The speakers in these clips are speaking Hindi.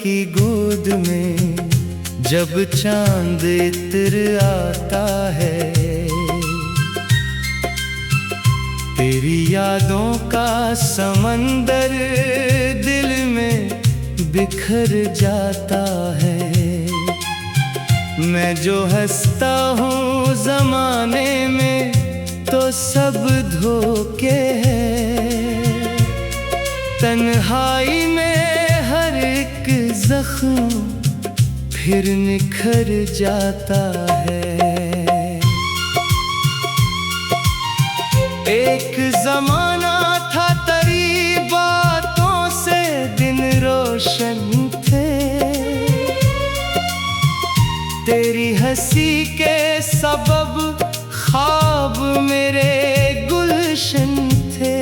की गोद में जब चांद इत्र आता है, तेरी यादों का समंदर दिल में बिखर जाता है। मैं जो हंसता हूँ ज़माने में तो सब धोखे हैं। तन्हाई में हर एक जख्म फिर निखर जाता है। एक ज़माना था तेरी बातों से दिन रोशन थे, तेरी हंसी के सबब ख्वाब मेरे गुलशन थे।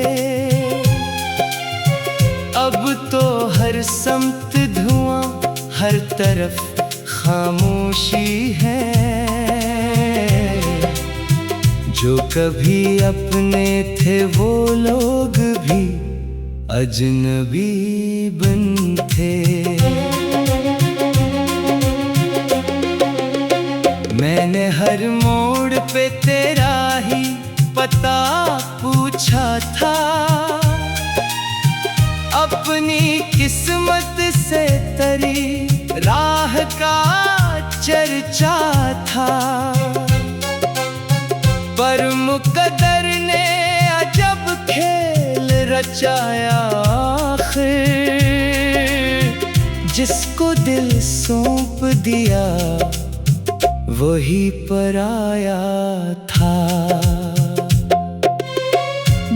अब तो हर समत धुआं, हर तरफ खामोशी है। जो कभी अपने थे वो लोग भी अजनबी बन थे। मैंने हर मोड़ पे तेरा ही पता पूछा था, अपनी किस्मत से तेरी राह का चर्चा था। पर मुकद्दर ने अजब खेल रचाया आखिर, जिसको दिल सौंप दिया वही पराया था।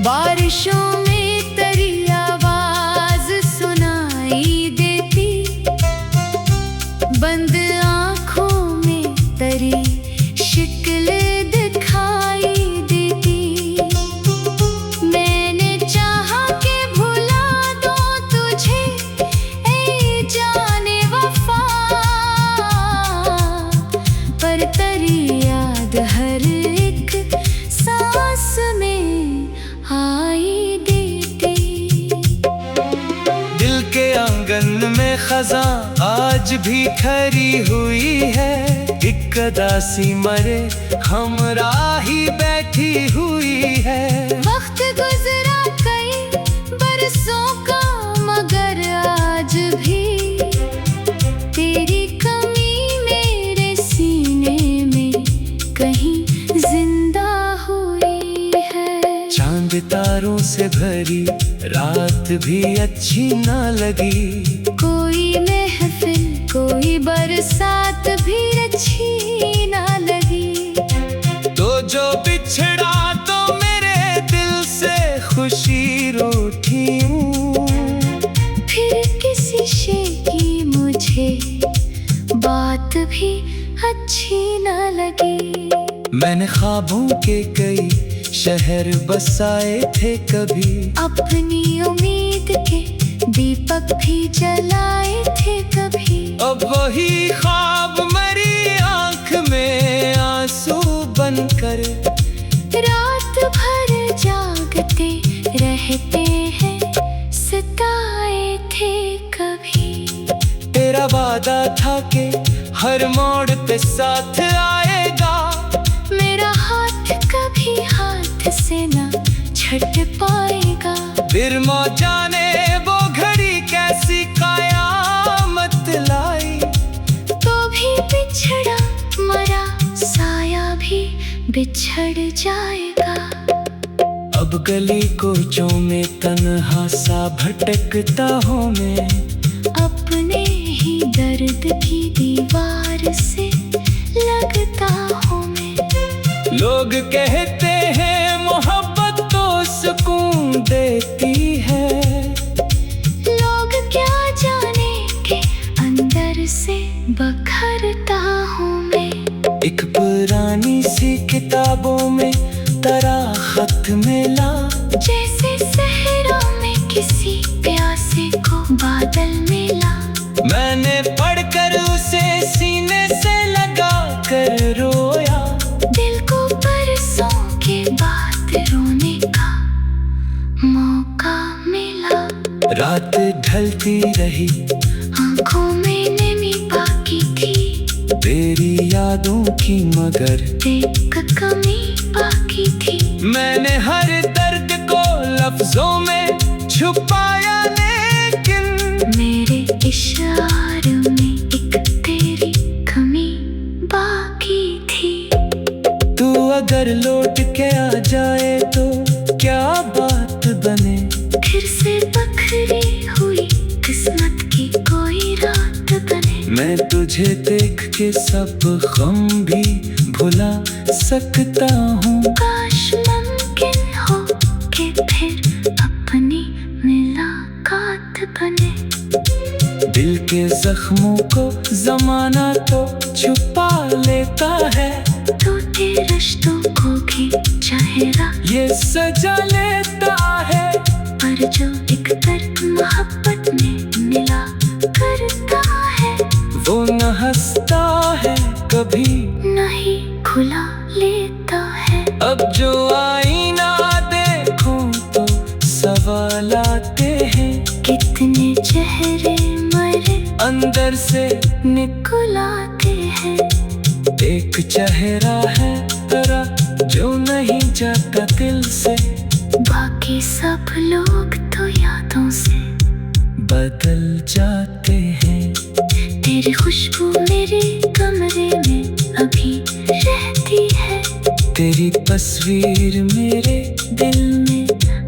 बारिशों में तेरी आवाज सुनाई देती, बंद आँखों में तेरी शिक्ल दिखाई देती। मैंने चाहा कि भुला दूं तुझे ऐ जाने वफा, पर तेरी याद हर एक सांस में आई देती। दिल के आंगन में खज़ां आज भी खरी हुई है, एक अदासी मरे हमराही बैठी हुई है। वक्त गुजरा कई बरसों का मगर आज भी तेरी कमी मेरे सीने में कहीं जिंदा हुई है। चांद तारों से भरी रात भी अच्छी ना लगी, कोई महफिल कोई बरसात भी अच्छी ना लगी। तो जो बिछड़ा तो मेरे दिल से खुशी रूठी हूँ। फिर किसी शे की मुझे बात भी अच्छी ना लगी। मैंने ख्वाबों के कई शहर बसाए थे कभी, अपनी उम्मीद के दीपक भी जलाए थे कभी। अब वही ख्वाब मेरी आंख में आंसू बनकर रात भर जागते रहते हैं, सताए थे कभी। तेरा वादा था कि हर मोड़ पे साथ आएगा, मेरा हाथ कभी हाथ से ना छट पाएगा। फिर मौजा ने वो घड़ी कैसी कयामत लाई, तो भी बिछड़ा मरा साया भी बिछड़ जाएगा। अब गली कोचों में तन्हा सा भटकता हूँ मैं, अपने ही दर्द की दीवार से लगता हूँ मैं। लोग कहते हैं मोहब्बत तो सुकून देती है, लोग क्या जाने के अंदर से बखरता हूँ मैं। एक पुरानी सी किताबों में तेरा खत मिला, जैसे सहरा में किसी प्यासे को बादल मिला। मैंने पढ़कर उसे सीने से लगा कर रोया, दिल को बरसों के बाद रोने का मौका मिला। रात ढलती रही, आंखों में नमी बाकी थी, तेरी यादों की मगर एक कमी बाकी थी। मैंने हर दर्द को लफ्जों में छुपाया, लेकिन मेरे इशारों में एक तेरी कमी बाकी थी। तू अगर लौट के आ जाए तो क्या बात बने, फिर से बखरी हुई किस्मत की कोई रात बने। मैं तुझे देख के सब गम भी भुला सकता हूँ। काश मुमकिन हो कि फिर अपनी मुलाकात बने। दिल के जख्मों को जमाना तो छुपा लेता है, टूटे रिश्तों को भी चेहरा ये सजा लेता है। पर जो एक दर्द मोहब्बत में मिला करता है, वो न हंसता है कभी, नहीं खुला लेता है। अब जो आईना देखूं तो सवाल आते हैं, कितने चेहरे मरे अंदर से निकल आते हैं। एक चेहरा है तेरा जो नहीं जाता दिल से, बाकी सब लोग तो यादों से बदल जाते हैं। तेरी खुशबू मेरे कमरे में अभी रहती है, तेरी तस्वीर मेरे दिल में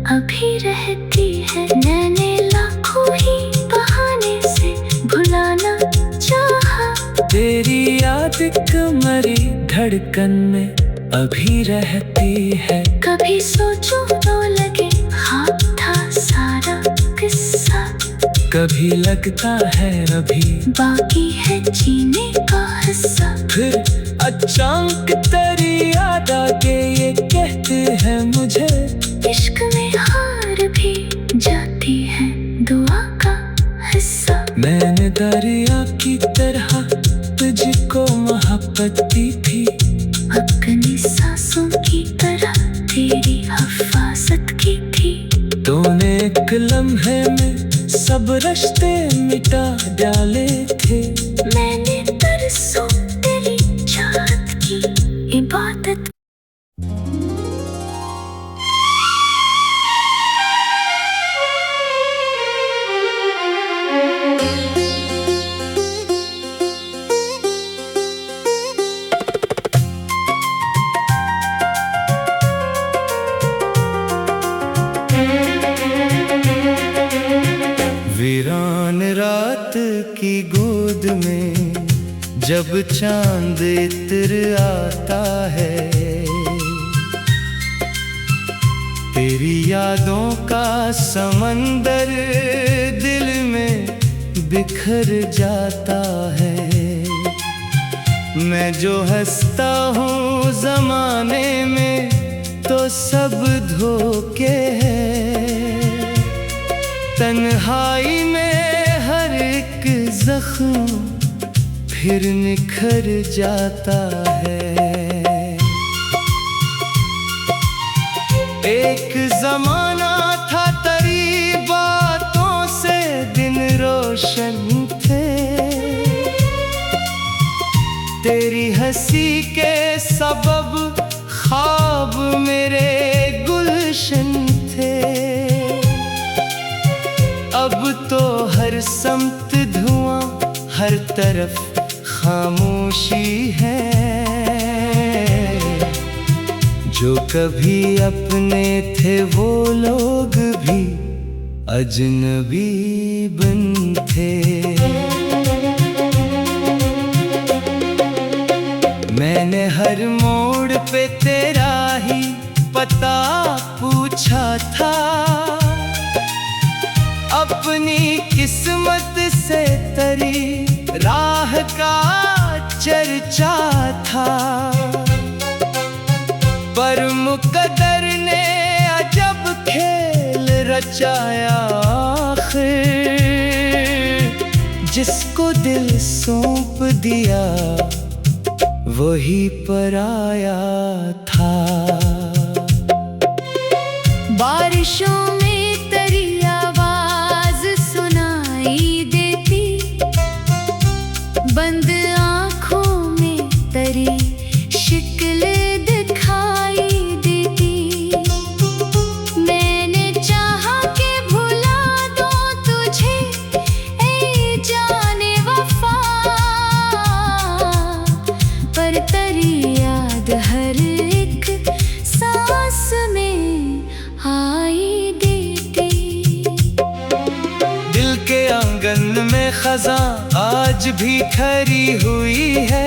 अभी रहती है। मैंने लाखों ही बहाने से भुलाना चाहा, तेरी याद मरी धड़कन में अभी रहती है। कभी सोचूं तो लगे हाँ था सारा किस्सा, कभी लगता है अभी बाकी है जीने का हिस्सा। फिर अचानक तेरी याद आके ये कहते हैं मुझे, इश्क में हार भी जाती है दुआ का हिस्सा। मैंने दरिया की तरह तुझको मोहब्बत दी थी, अपनी सांसों की तरह तेरी हिफाजत की थी। तूने एक लम्हे में सब रिश्ते मिटा डाले थे। मैंने तरसों तेरी चाहत की इबादत। वीरान रात की गोद में जब चांद इतर आता है, तेरी यादों का समंदर दिल में बिखर जाता है। मैं जो हंसता हूँ जमाने में तो सब धोखे हैं, तन्हाई में हर एक जख्म फिर निखर जाता है। एक जमाना था तेरी बातों से दिन रोशन थे, तेरी हंसी के सबब ख्वाब मेरे गुलशन थे। अब तो हर समत धुआं, हर तरफ खामोशी है। जो कभी अपने थे वो लोग भी अजनबी बन थे। मैंने हर मोड़ पे तेरा ही पता पूछा था, अपनी किस्मत से तेरी राह का चर्चा था। पर मुकद्दर ने अजब खेल रचाया आखिर, जिसको दिल सौंप दिया वही पराया था। बारिशों में तेरी आवाज सुनाई देती, खजां आज भी खरी हुई है,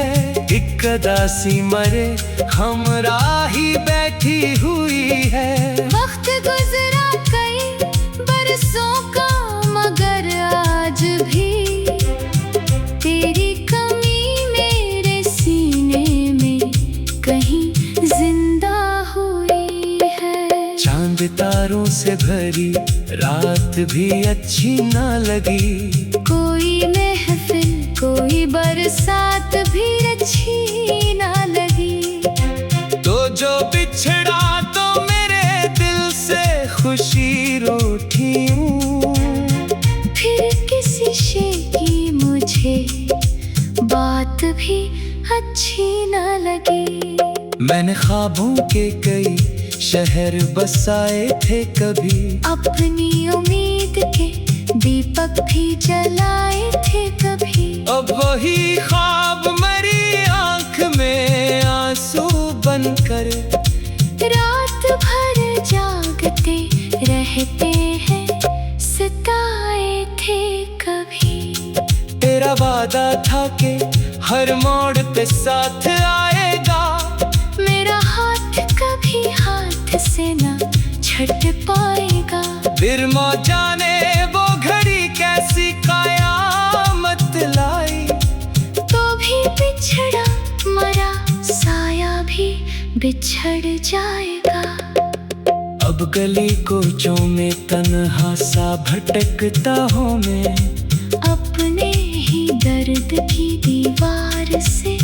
एक अदासी मरे हमराही बैठी हुई है। वक्त गुजरा कई बरसों का मगर आज भी तेरी कमी मेरे सीने में कहीं जिंदा हुई है। चांद तारों से भरी रात भी अच्छी ना लगी, कोई महफिल कोई बरसात भी अच्छी ना लगी। तो जो बिछड़ा तो मेरे दिल से खुशी रूठी हूँ, फिर किसी शे की मुझे बात भी अच्छी ना लगी। मैंने ख्वाबों के कई शहर बसाए थे कभी, अपनी उम्मीद के दीपक भी जलाए थे कभी। अब वही ख्वाब मरी आंख में आंसू बनकर रात भर जागते रहते हैं, सताए थे कभी। तेरा वादा था कि हर मोड़ पे साथ आएगा, मेरा हाथ कभी हाथ से ना छट पाएगा। फिर मौजा ने वो घड़ी कैसी कयामत लाई, तो भी बिछड़ा मरा साया भी बिछड़ जाएगा। अब गली कोचों में तन्हा सा भटकता हूँ मैं, अपने ही दर्द की दीवार से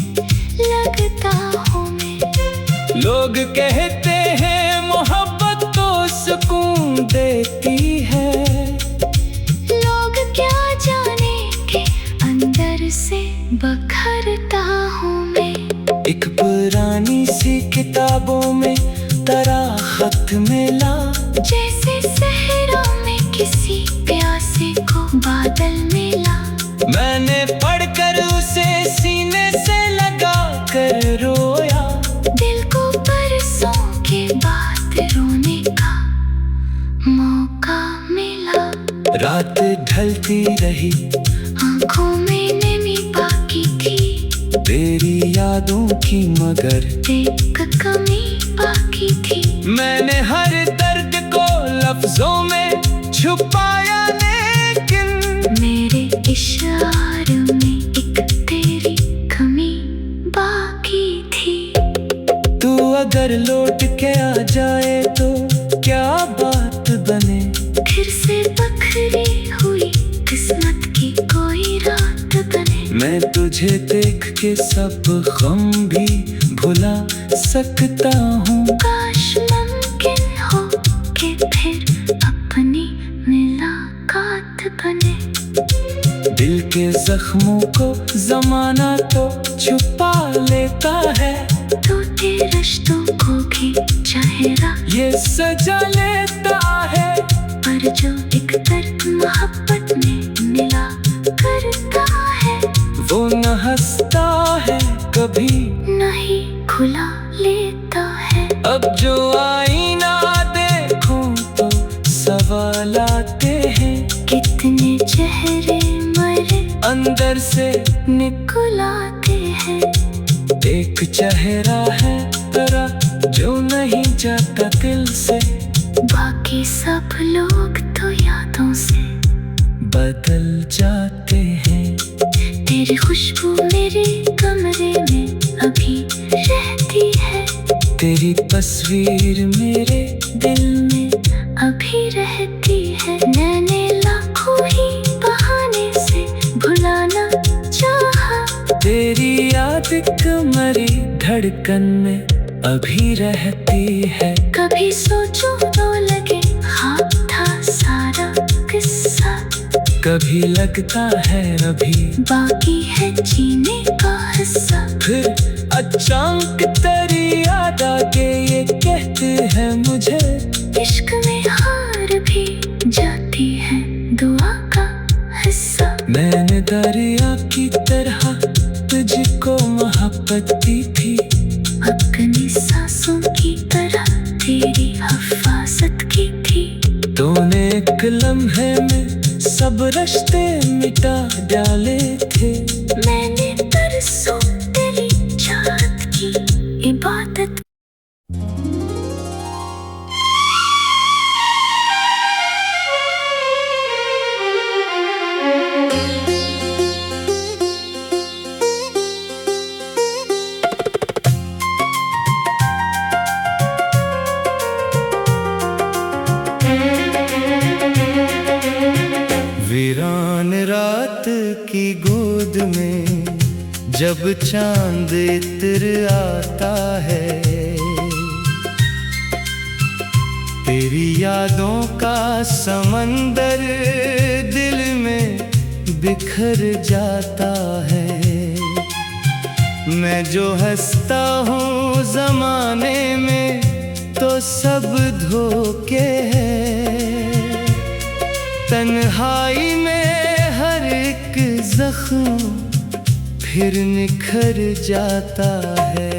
लगता हूँ मैं। लोग कहते हैं मोहब्बत तो सुकून देती है, लोग क्या जाने के अंदर से बखरता हूँ मैं। एक पुरानी सी किताबों में तरा खत मिला, जैसे सहरा में किसी प्यासे को बादल मिला। मैंने पढ़कर उसे सीने से लगा कर रोया, दिल को बरसों के बाद रोने का मौका मिला। रात ढलती रही आंखों में नमी बाकी थी, तेरी यादों की मगर एक कमी बाकी थी। मैंने हर दर्द को लफ्जों में छुपाया, लेकिन मेरे इशारे में एक तेरी कमी बाकी थी। तू अगर लौट के आ जाए तो क्या बात बने, फिर से बखरी हुई किस्मत की कोई रात बने। मैं तुझे देख के सब गम भी भुला सकता हूँ। काश मुमकिन हो कि फिर अपनी मुलाकात बने। दिल के जख्मों को जमाना तो छुपा लेता है, टूटे रिश्तों को भी चेहरा ये सजा लेता है। पर जो एक दर्द मोहब्बत में मिला करता है, वो न हंसता है कभी नहीं खुला लेता है। अब जो आईना देखूं तो सवाल आते हैं, कितने चेहरे मरे अंदर से निकल आते हैं। एक चेहरा है तेरा जो नहीं जाता दिल से, बाकी सब लोग तो यादों से बदल जाते हैं। तेरी खुशबू मेरे कमरे में अभी रहती है, तेरी तस्वीर मेरे दिल में अभी रहती है। मैंने लाखों ही बहाने से भुलाना चाहा, तेरी याद मरी धड़कन में अभी रहती है। कभी सोचूं तो लगे ख्वाब था सारा किस्सा, कभी लगता है अभी बाकी है जीने का हिस्सा। फिर अचानक तेरी याद आके ये कहते हैं मुझे, इश्क में हार भी जाती है दुआ का हिस्सा। मैंने दरिया की तरह तुझको मोहब्बत दी थी, अपनी सांसों की तरह तेरी हिफाजत की थी। तूने एक लम्हे में सब रिश्ते मिटा डाले थे। मैंने तरसों तेरी चाहत की इबादत। वीरान रात की गोद में जब चांद इतर आता है, तेरी यादों का समंदर दिल में बिखर जाता है। मैं जो हंसता हूँ ज़माने में तो सब धोखे हैं। तन्हाई में हर एक जख्म फिर निखर जाता है।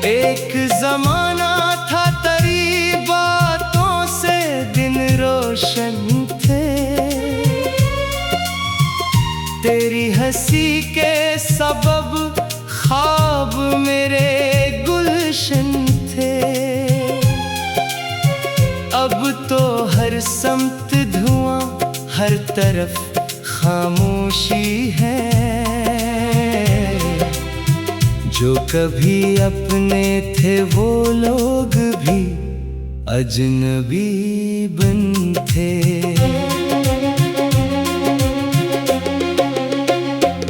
एक जमाना था तेरी बातों से दिन रोशन थे, तेरी हंसी के सबब ख्वाब मेरे गुलशन थे। अब तो हर समत धुआं, हर तरफ खामोशी है। जो कभी अपने थे वो लोग भी अजनबी बन थे।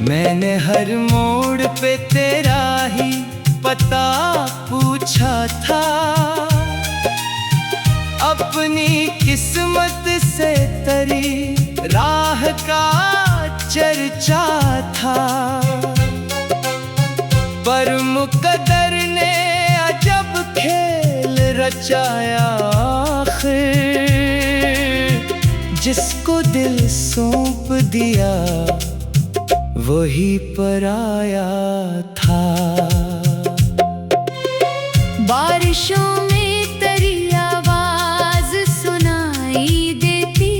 मैंने हर मोड़ पे तेरा ही पता पूछा था, अपनी किस्मत से तेरी राह का चर्चा था। पर मुकद्दर ने अजब खेल रचाया आखिर, जिसको दिल सौंप दिया वही पराया था। बारिशों में तेरी आवाज सुनाई देती,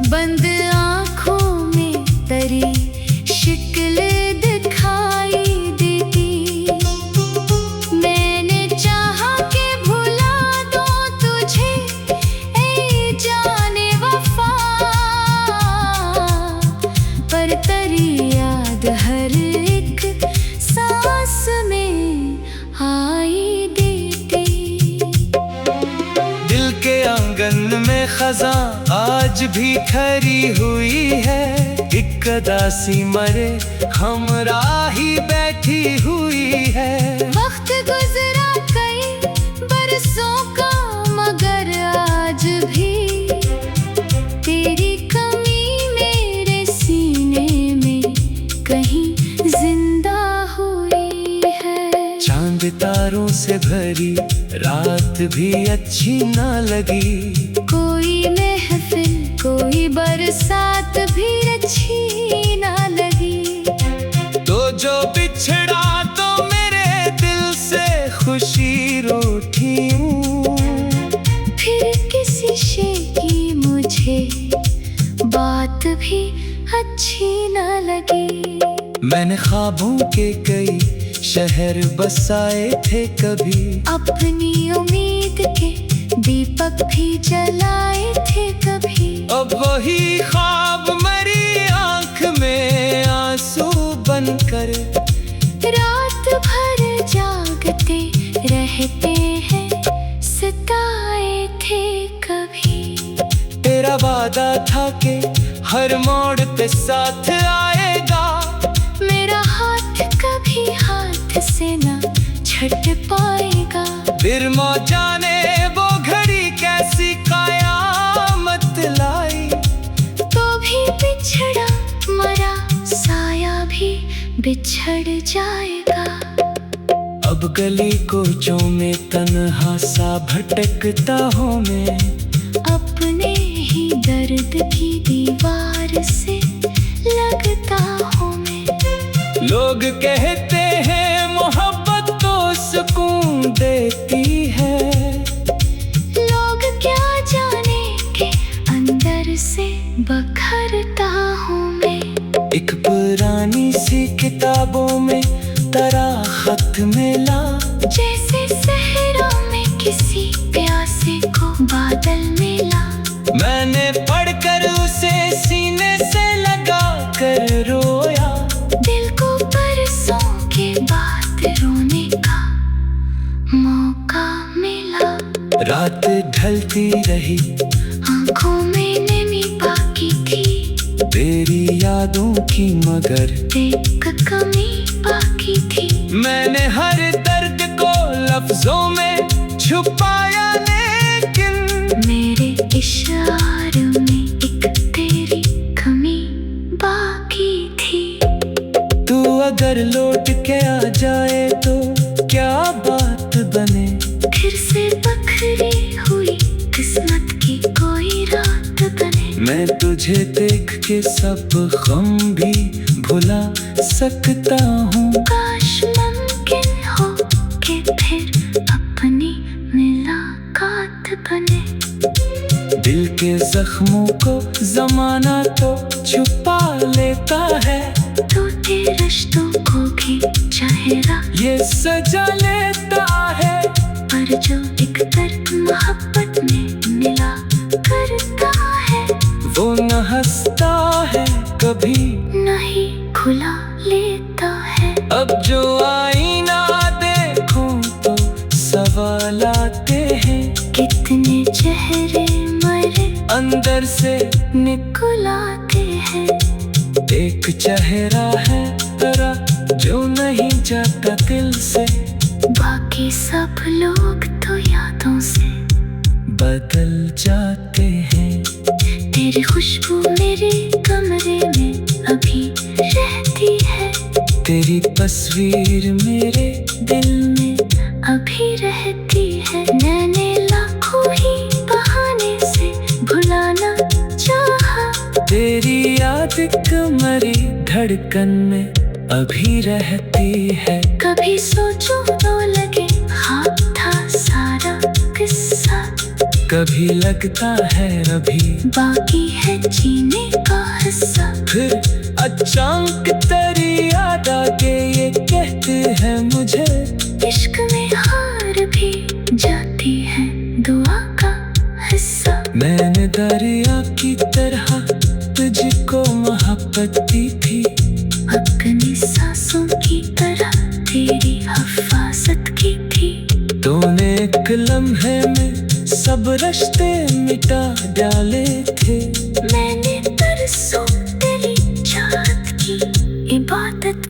बंद आँखों में तेरी शिक्ल दिखाई देती। मैंने चाहा कि भुला दो तुझे ए जाने वफा, पर तेरी याद हर एक सांस में आई देती। दिल के आंगन में खज़ां आज भी खरी हुई है, एक अदासी मरे हमराही बैठी हुई है। वक्त गुजरा कई बरसों का मगर आज भी तेरी कमी मेरे सीने में कहीं जिंदा हुई है। चांद तारों से भरी रात भी अच्छी ना लगी, कोई महफिल कोई बरसात भी अच्छी ना लगी। तो जो बिछड़ा तो मेरे दिल से खुशी रूठी हूँ। फिर किसी शे की मुझे बात भी अच्छी ना लगी। मैंने ख्वाबों के कई शहर बसाए थे कभी, अपनी उम्मीद के दीपक भी जलाए थे कभी। अब वही ख्वाब मेरी आंख में आंसू बनकर रात भर जागते रहते हैं, सताए थे कभी। तेरा वादा था कि हर मोड़ पे साथ आएगा, मेरा हाथ कभी हाथ से ना छट पाएगा। फिर मौजा ने वो घड़ी कैसी कयामत लाई, तो भी बिछड़ा मरा साया भी बिछड़ जाएगा। अब गली कोचों में तन्हा सा भटकता हूँ मैं, अपने ही दर्द की दीवार से लगता हूँ मैं। लोग कहते हैं मोहब्बत तो सुकून देती है, लोग फिर से बखरता हूँ मैं। एक पुरानी सी किताबों में तरा खत मिला, जैसे सहरा में किसी प्यासे को बादल मिला। मैंने पढ़कर उसे सीने से लगा कर रोया। दिल को बरसों के बाद रोने का मौका मिला। रात ढलती रही, आंखों में नमी बाकी थी, तेरी यादों की मगर एक कमी बाकी थी। मैंने हर दर्द को लफ्जों में छुपाया, लेकिन मेरे इशारों में एक तेरी कमी बाकी थी। तू अगर लौट के आ जाए तो क्या बात बने। फिर से बखरी हुई किस्मत की कोई रात बने। मैं तुझे देख के सब गम भी भुला सकता हूँ। काश मुमकिन हो कि फिर अपनी मुलाकात बने। दिल के जख्मों को जमाना तो छुपा लेता है, टूटे रिश्तों को भी चेहरा ये सजा लेता है। पर जो एक दर्द मोहब्बत में मिला करता है, वो न हंसता है कभी, नहीं खुला लेता है। अब जो आईना देखूं तो सवाल आते हैं। कितने चेहरे मरे अंदर से निकल आते हैं। एक चेहरा है तेरा जो नहीं जाता दिल से, बाकी सब लोग तो यादों से बदल जाते हैं। तेरी खुशबू मेरे कमरे में अभी रहती है, तेरी तस्वीर मेरे दिल में अभी रहती है। मैंने लाखों ही बहाने से भुलाना चाहा, तेरी याद मरी धड़कन में अभी रहती है। कभी सोचूं तो लगे ख्वाब था सारा किस्सा, कभी लगता है अभी बाकी है जीने का हिस्सा। फिर अचानक तेरी याद आके ये कहते हैं मुझे, इश्क में हार भी जाती है दुआ का हिस्सा। मैंने दरिया की तरह तुझको मोहब्बत दी थी, अपनी सांसों की तरह तेरी हिफाजत की थी। तूने एक लम्हे में सब रिश्ते मिटा डाले थे। मैंने बरसों तेरी चाहत की इबादत।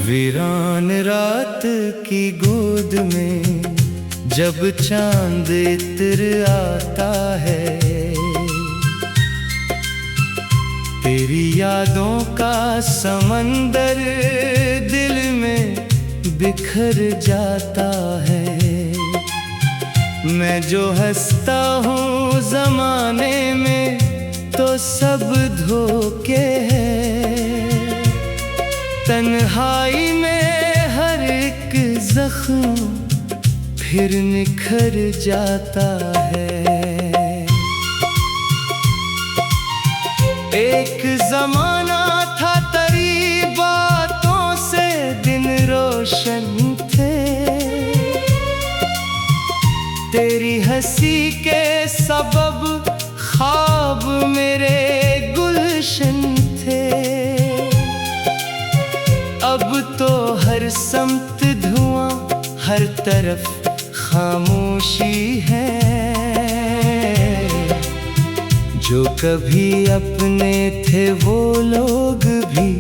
वीरान रात की गोद में जब चांद इतर आता है, तेरी यादों का समंदर दिल में बिखर जाता है। मैं जो हंसता हूँ जमाने में तो सब धोखे हैं। तन्हाई में हर एक जख्म फिर निखर जाता है। एक जमाना था तेरी बातों से दिन रोशन थे, तेरी हंसी के सबब ख्वाब मेरे गुलशन थे। अब तो हर समत धुआं, हर तरफ खामोशी है। जो कभी अपने थे वो लोग भी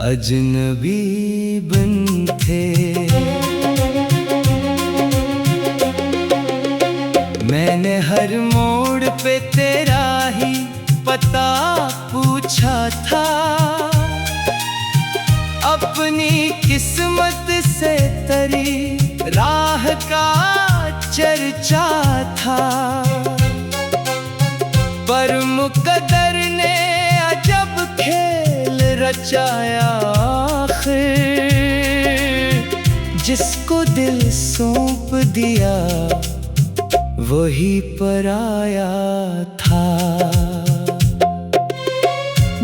अजनबी बन थे। मैंने हर मोड़ पे तेरा ही पता पूछा था, अपनी किस्मत से तेरी राह रचा था, पर मुकद्दर ने अजब खेल रचाया आखिर। जिसको दिल सौंप दिया वही पराया था।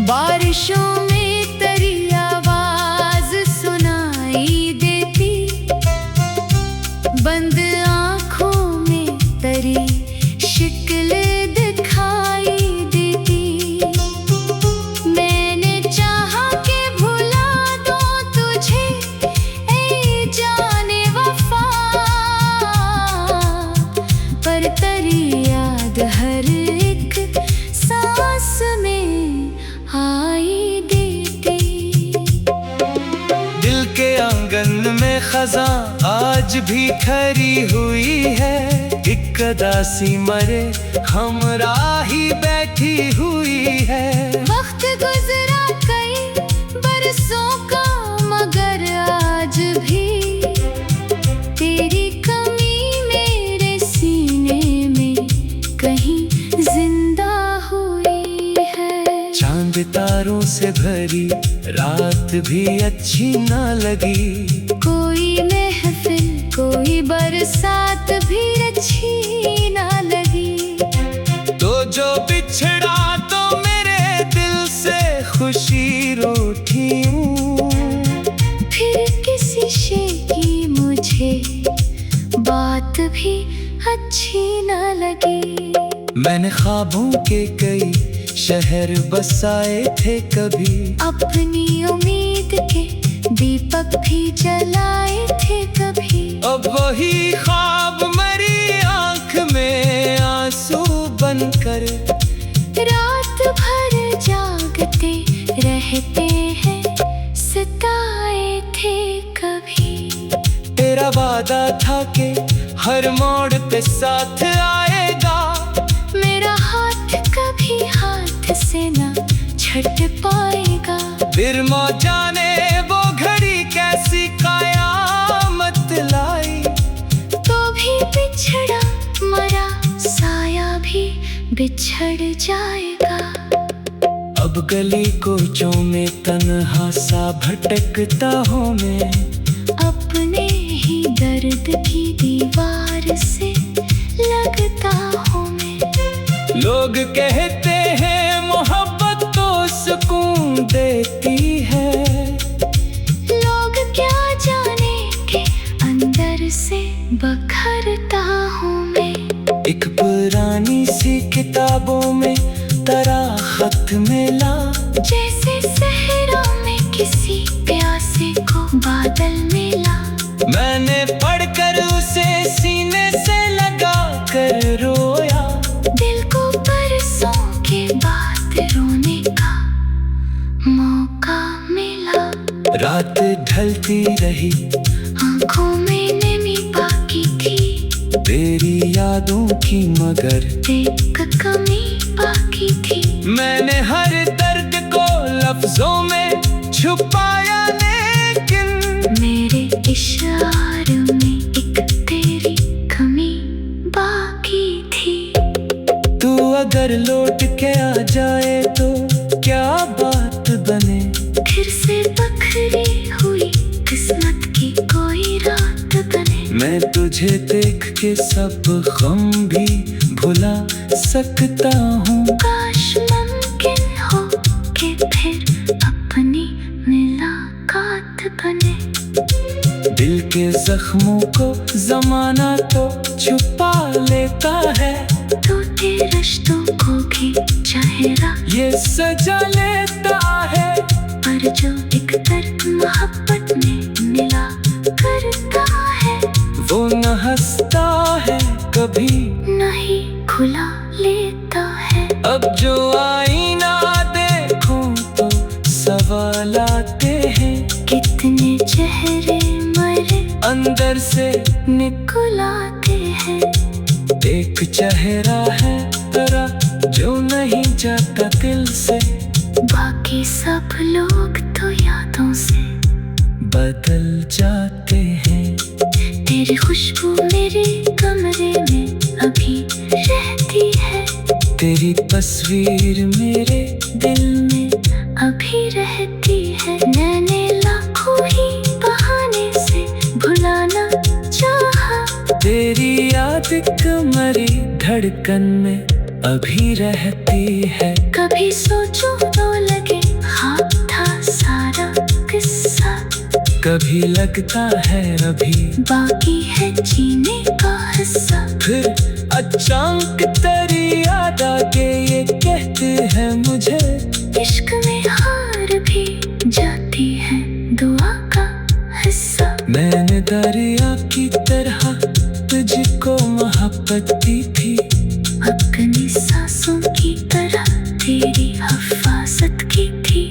बारिशों में तेरी आवाज सुनाई देती, बंद आँखों में तेरी शक्ल दिखाई देती। मैंने चाहा कि भुला दूं तुझे ए जाने वफा, पर तेरी याद हर एक सांस में आई देती। दिल के आंगन में खज़ां आज भी खड़ी हुई है, एक अदासी मरे हमराही बैठी हुई है। वक्त गुजरा कई बरसों का, मगर आज भी तेरी कमी मेरे सीने में कहीं जिंदा हुई है। चांद तारों से भरी रात भी अच्छी ना लगी, कोई महफिल कोई बरसात भी अच्छी ना लगी। तो जो बिछड़ा तो मेरे दिल से खुशी रूठी हूँ। फिर किसी शे की मुझे बात भी अच्छी ना लगी। मैंने ख्वाबों के कई शहर बसाए थे कभी, अपनी उम्मीद के दीपक भी जलाए थे कभी। अब वही ख्वाब मरी आंख में आंसू बनकर रात भर जागते रहते हैं, सताए थे कभी। तेरा वादा था कि हर मोड़ पे साथ आएगा, मेरा हाथ कभी हाथ से ना छट पाएगा। फिर मौजा ने वो घड़ी कैसी कयामत लाई, तो भी बिछड़ा मरा साया भी बिछड़ जाएगा। अब गली कोचों में तन्हा सा भटकता हूँ मैं, अपने ही दर्द की दीवार से लगता हूँ मैं। लोग कहते हैं मोहब्बत तो सुकून देती है, लोग क्या जाने के अंदर से बखरता हूँ मैं। एक पुरानी सी किताबों में तेरा खत मिला, जैसे सहरा में किसी प्यासे को बादल मिला। मैंने पढ़कर उसे सीने से लगा कर रोया। दिल को बरसों के बाद रोने का मौका मिला। रात ढलती रही, आँखों में नमी बाकी थी, तेरी यादों की मगर एक कमी बाकी थी। मैंने हर दर्द को लफ्जों में छुपाया, लेकिन मेरे इशार में एक तेरी कमी बाकी थी। तू अगर लौट के आ जाए तो क्या बात बने, फिर से बखरी हुई किस्मत की कोई रात बने। मैं तुझे देख के सब गम भी भुला सकता हूँ। काश मुमकिन हो कि फिर अपनी मुलाकात बने। दिल के जख्मों को जमाना तो छुपा लेता है, टूटे रिश्तों को भी चेहरा ये सजा लेता है। पर जो एक दर्द मोहब्बत में मिला करता है, वो न हंसता है कभी नहीं खुला लेता है। अब जो आईना देखूं तो सवाल आते हैं, कितने चेहरे मरे अंदर से निकल आते हैं। एक चेहरा है तेरा जो नहीं जाता दिल से, बाकी सब लोग तो यादों से बदल जाते हैं। तेरी खुशबू मेरे कमरे में अभी रहती है, तेरी तस्वीर मेरे दिल में अभी रहती है। मैंने लाखों ही बहाने से भुलाना चाहा, तेरी याद मरी धड़कन में अभी रहती है। कभी सोचो तो लगे हाँ था सारा किस्सा, कभी लगता है अभी बाकी है जीने का हिस्सा। फिर अचानक तेरी याद आके ये कहते हैं मुझे, इश्क में हार भी जाती है दुआ का हिस्सा। मैंने दरिया की तरह तुझको मोहब्बत दी थी, अपनी सांसों की तरह तेरी हिफाजत की थी।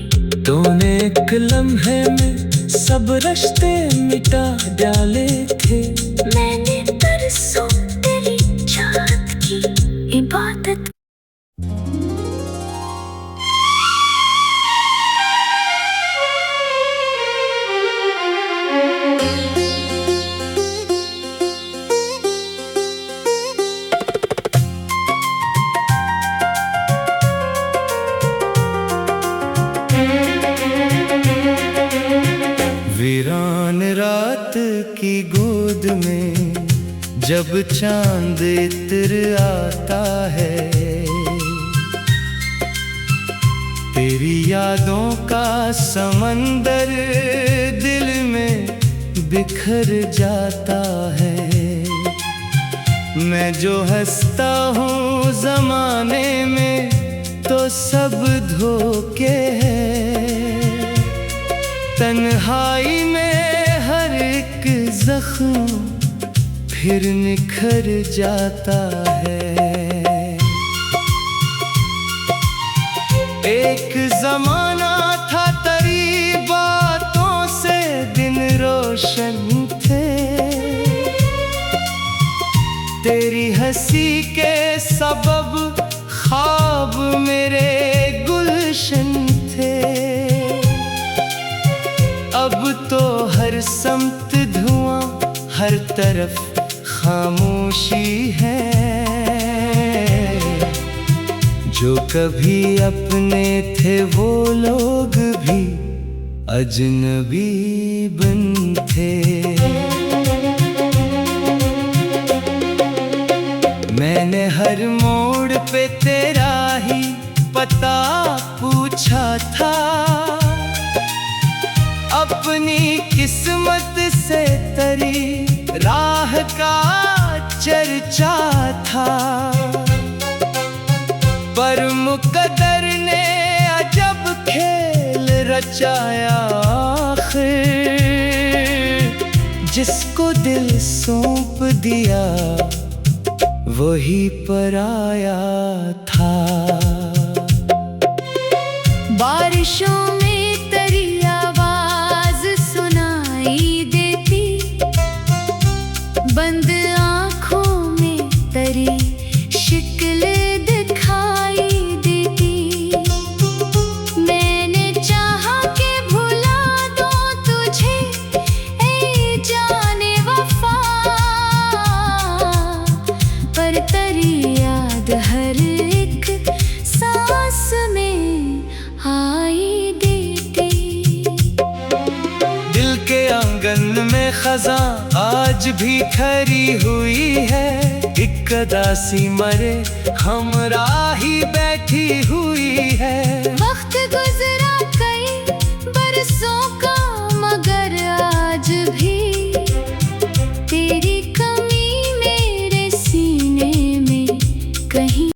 तूने एक लम्हे में सब रिश्ते मिटा डाले थे। मैंने तरसों तेरी चाहत की इबादत। वीरान रात की गोद में जब चांद इत्र आता है, तेरी यादों का समंदर दिल में बिखर जाता है। मैं जो हंसता हूँ जमाने में तो सब धोखे हैं, तन्हाई में हर एक जख्म फिर निखर जाता है। एक जमाना था तेरी बातों से दिन रोशन थे, तेरी हंसी के सबब ख्वाब मेरे गुलशन थे। अब तो हर समत धुआं, हर तरफ खामोशी है। जो कभी अपने थे वो लोग भी अजनबी बन थे। मैंने हर मोड़ पे तेरा ही पता पूछा था, अपनी किस्मत से तेरी राह का चर्चा था। पर मुकद्दर ने अजब खेल रचाया आखिर, जिसको दिल सौंप दिया वही पराया था। बारिशों में तेरी आवाज सुनाई देती, बंद आँखों में तेरी शिक्ल दिखाई देती। मैंने चाहा कि भुला दूं तुझे ऐ जाने वफा, पर तेरी याद हर एक सांस में आई देती। दिल के आंगन में खज़ां आज भी खरी हुई है, एक अदासी मरे हमराही बैठी हुई है।